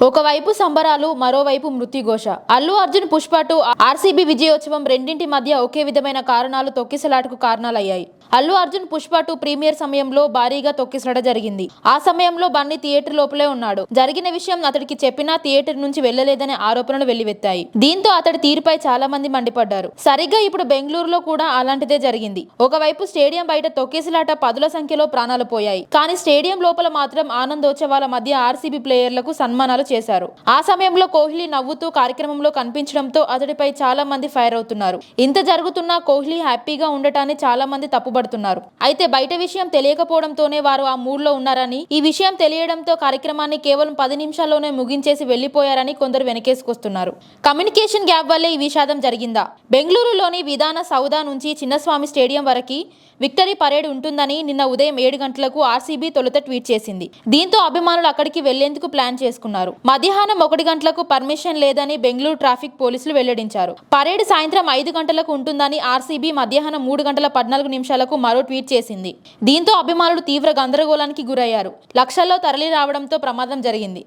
ఒకవైపు సంబరాలు, మరోవైపు మృత్యుఘోష. అల్లు అర్జున్ పుష్ప 2 ఆర్సీబీ విజయోత్సవం రెండింటి మధ్య ఒకే విధమైన కారణాలు తొక్కిసలాటకు కారణాలయ్యాయి. అల్లు అర్జున్ పుష్ప 2 ప్రీమియర్ సమయంలో భారీగా తొక్కిసలాట జరిగింది. ఆ సమయంలో బన్నీ థియేటర్ లోపలే ఉన్నాడు. జరిగిన విషయం అతడికి చెప్పినా థియేటర్ నుంచి వెళ్లలేదనే ఆరోపణలు వెల్లువెత్తాయి. దీంతో అతడి తీరుపై చాలా మంది మండిపడ్డారు. సరిగ్గా ఇప్పుడు బెంగళూరులో కూడా అలాంటిదే జరిగింది. ఒకవైపు స్టేడియం బయట తొక్కిసలాట పదుల సంఖ్యలో ప్రాణాలు పోయాయి. కానీ స్టేడియం లోపల మాత్రం ఆనందోత్సవాల మధ్య ఆర్సీబీ ప్లేయర్లకు సన్మానాలు చేశారు. ఆ సమయంలో కోహ్లీ నవ్వుతూ కార్యక్రమంలో కనిపించడంతో అతడిపై చాలా మంది ఫైర్ అవుతున్నారు. ఇంత జరుగుతున్నా కోహ్లీ హ్యాపీగా ఉండటాన్ని చాలా మంది తప్పుపడుతున్నారు. అయితే బయట విషయం తెలియకపోవడంతోనే వారు ఆ మూడ్ లో ఉన్నారని, ఈ విషయం తెలియడంతో కార్యక్రమాన్ని కేవలం 10 నిమిషాల్లోనే ముగించేసి వెళ్లిపోయారని కొందరు వెనకేసుకొస్తున్నారు. కమ్యూనికేషన్ గ్యాప్ వల్లే ఈ విషాదం జరిగిందా? బెంగళూరులోని విధాన సౌధా నుంచి చిన్నస్వామి స్టేడియం వరకు విక్టరీ పరేడ్ ఉంటుందని నిన్న ఉదయం 7 గంటలకు ఆర్సీబీ తొలుత ట్వీట్ చేసింది. దీంతో అభిమానులు అక్కడికి వెళ్లేందుకు ప్లాన్ చేసుకున్నారు. మధ్యాహ్నం 1 గంటలకు పర్మిషన్ లేదని బెంగళూరు ట్రాఫిక్ పోలీసులు వెల్లడించారు. పరేడ్ సాయంత్రం 5 గంటలకు ఉంటుందని ఆర్సీబీ మధ్యాహ్నం 3 గంటల 14 నిమిషాలకు మరో ట్వీట్ చేసింది. దీంతో అభిమానులు తీవ్ర గందరగోళానికి గురయ్యారు. లక్షల్లో తరలి రావడంతో ప్రమాదం జరిగింది.